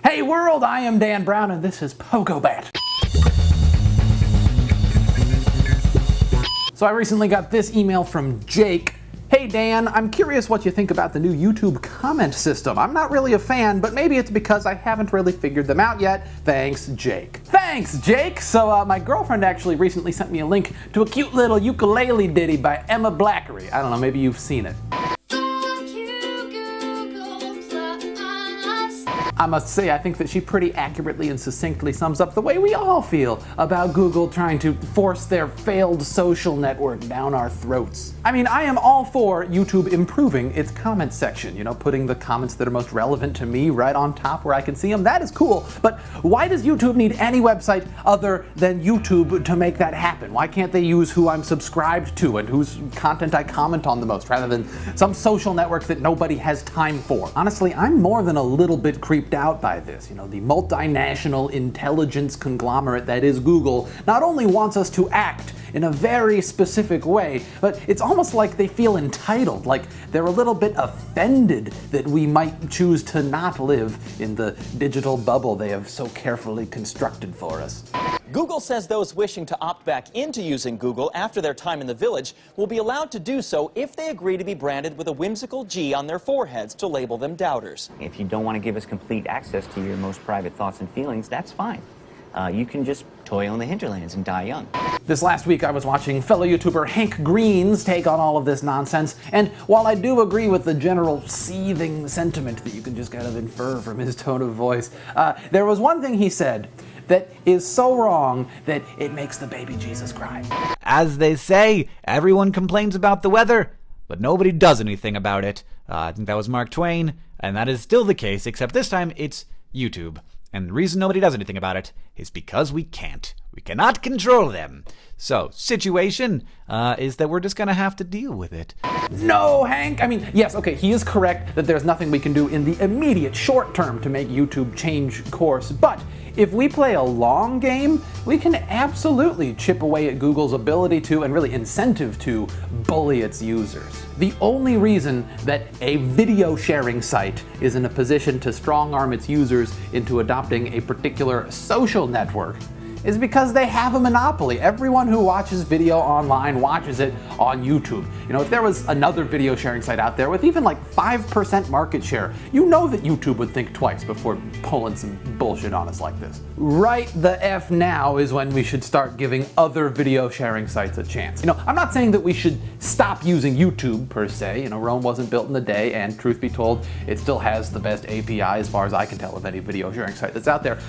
Hey world, I am Dan Brown and this is POGOBAT. So I recently got this email from Jake. Hey Dan, I'm curious what you think about the new YouTube comment system. I'm not really a fan, but maybe it's because I haven't really figured them out yet. Thanks, Jake. Thanks, Jake! So my girlfriend actually recently sent me a link to a cute little ukulele ditty by Emma Blackery. I don't know, maybe you've seen it. I must say, I think that she pretty accurately and succinctly sums up the way we all feel about Google trying to force their failed social network down our throats. I mean, I am all for YouTube improving its comment section, you know, putting the comments that are most relevant to me right on top where I can see them. That is cool, but why does YouTube need any website other than YouTube to make that happen? Why can't they use who I'm subscribed to and whose content I comment on the most, rather than some social network that nobody has time for? Honestly, I'm more than a little bit creeped out by this. You know, the multinational intelligence conglomerate that is Google not only wants us to act in a very specific way, but it's almost like they feel entitled, like they're a little bit offended that we might choose to not live in the digital bubble they have so carefully constructed for us. Google says those wishing to opt back into using Google after their time in the village will be allowed to do so if they agree to be branded with a whimsical G on their foreheads to label them doubters. If you don't want to give us complete access to your most private thoughts and feelings, that's fine. You can just toil in the hinterlands and die young. This last week I was watching fellow YouTuber Hank Green's take on all of this nonsense, and while I do agree with the general seething sentiment that you can just kind of infer from his tone of voice, there was one thing he said that is so wrong that it makes the baby Jesus cry. As they say, everyone complains about the weather, but nobody does anything about it. I think that was Mark Twain, and that is still the case, except this time it's YouTube. And the reason nobody does anything about it is because we can't. We cannot control them. So, situation is that we're just gonna have to deal with it. No, Hank! I mean, yes, okay, he is correct that there's nothing we can do in the immediate short term to make YouTube change course, but if we play a long game, we can absolutely chip away at Google's ability to, and really incentive to, bully its users. The only reason that a video sharing site is in a position to strong-arm its users into adopting a particular social network is because they have a monopoly. Everyone who watches video online watches it on YouTube. You know, if there was another video sharing site out there with even like 5% market share, you know that YouTube would think twice before pulling some bullshit on us like this. Right the F now is when we should start giving other video sharing sites a chance. You know, I'm not saying that we should stop using YouTube per se. You know, Rome wasn't built in a day, and truth be told, it still has the best API as far as I can tell of any video sharing site that's out there.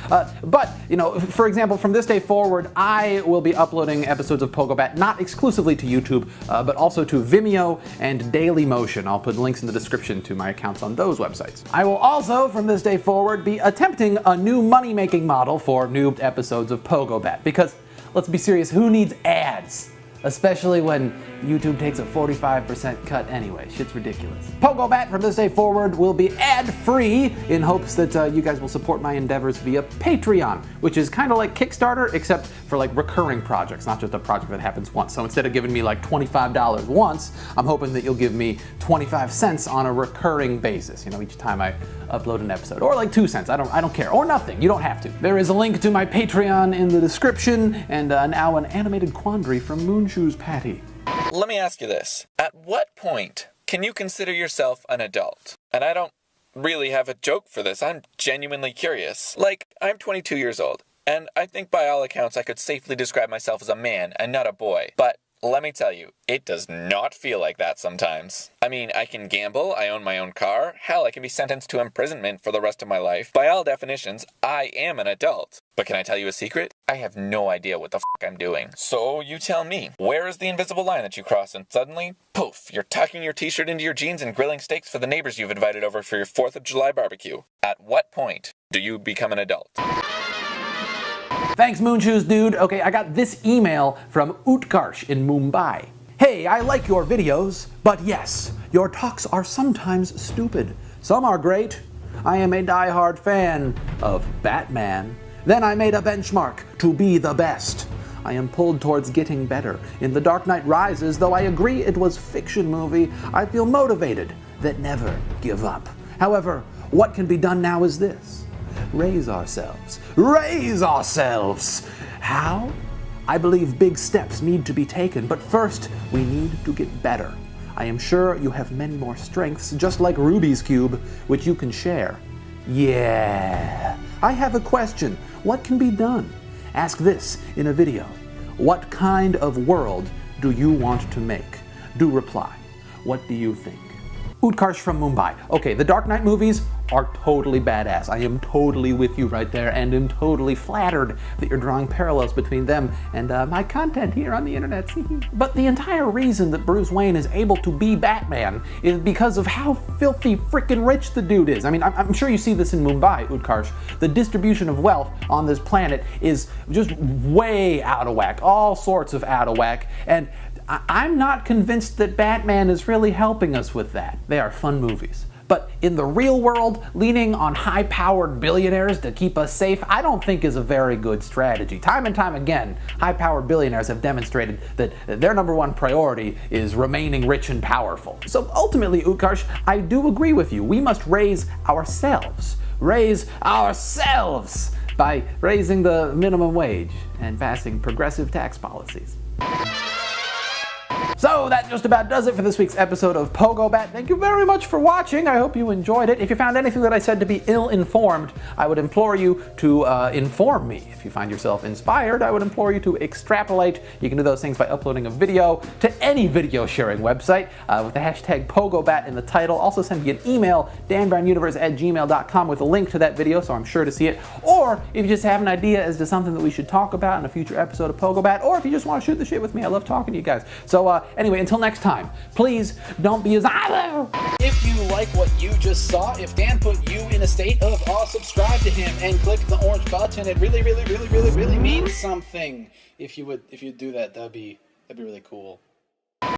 But, you know, for example, from this day forward, I will be uploading episodes of POGOBAT not exclusively to YouTube, but also to Vimeo and Dailymotion. I'll put links in the description to my accounts on those websites. I will also, from this day forward, be attempting a new money-making model for new episodes of POGOBAT, because, let's be serious, who needs ads? Especially when YouTube takes a 45% cut anyway. Shit's ridiculous. POGOBAT from this day forward will be ad-free in hopes that you guys will support my endeavors via Patreon, which is kind of like Kickstarter, except for like recurring projects, not just a project that happens once. So instead of giving me like $25 once, I'm hoping that you'll give me 25 cents on a recurring basis, you know, each time I upload an episode. Or like 2 cents, I don't care. Or nothing, you don't have to. There is a link to my Patreon in the description, and now an animated quandary from Moonshoes Patty. Let me ask you this. At what point can you consider yourself an adult? And I don't really have a joke for this. I'm genuinely curious. Like, I'm 22 years old, and I think by all accounts I could safely describe myself as a man and not a boy. But let me tell you, it does not feel like that sometimes. I mean, I can gamble, I own my own car, hell, I can be sentenced to imprisonment for the rest of my life. By all definitions, I am an adult. But can I tell you a secret? I have no idea what the f*** I'm doing. So you tell me, where is the invisible line that you cross and suddenly, poof, you're tucking your t-shirt into your jeans and grilling steaks for the neighbors you've invited over for your 4th of July barbecue? At what point do you become an adult? Thanks, Moonshoes dude. Okay, I got this email from Utkarsh in Mumbai. Hey, I like your videos, but yes, your talks are sometimes stupid. Some are great. I am a die-hard fan of Batman. Then I made a benchmark to be the best. I am pulled towards getting better. In The Dark Knight Rises, though I agree it was a fiction movie, I feel motivated that never give up. However, what can be done now is this. raise ourselves. Raise ourselves! How? I believe big steps need to be taken, but first, we need to get better. I am sure you have many more strengths, just like Rubik's Cube, which you can share. Yeah. I have a question. What can be done? Ask this in a video. What kind of world do you want to make? Do reply. What do you think? Utkarsh from Mumbai. Okay, the Dark Knight movies are totally badass. I am totally with you right there and am totally flattered that you're drawing parallels between them and my content here on the internet. But the entire reason that Bruce Wayne is able to be Batman is because of how filthy freaking rich the dude is. I mean, I'm sure you see this in Mumbai, Utkarsh. The distribution of wealth on this planet is just way out of whack, all sorts of out of whack, and I'm not convinced that Batman is really helping us with that. They are fun movies. But in the real world, leaning on high-powered billionaires to keep us safe, I don't think is a very good strategy. Time and time again, high-powered billionaires have demonstrated that their number one priority is remaining rich and powerful. So ultimately, Utkarsh, I do agree with you. We must raise ourselves. Raise ourselves by raising the minimum wage and passing progressive tax policies. So that just about does it for this week's episode of POGOBAT. Thank you very much for watching. I hope you enjoyed it. If you found anything that I said to be ill-informed, I would implore you to inform me. If you find yourself inspired, I would implore you to extrapolate. You can do those things by uploading a video to any video sharing website with the hashtag POGOBAT in the title. Also send me an email, danbrownuniverse@gmail.com, with a link to that video so I'm sure to see it. Or if you just have an idea as to something that we should talk about in a future episode of POGOBAT, or if you just want to shoot the shit with me, I love talking to you guys. So anyway, until next time, please don't be as If you like what you just saw, if Dan put you in a state of awe, subscribe to him and click the orange button. It really means something. If you do that, that'd be really cool.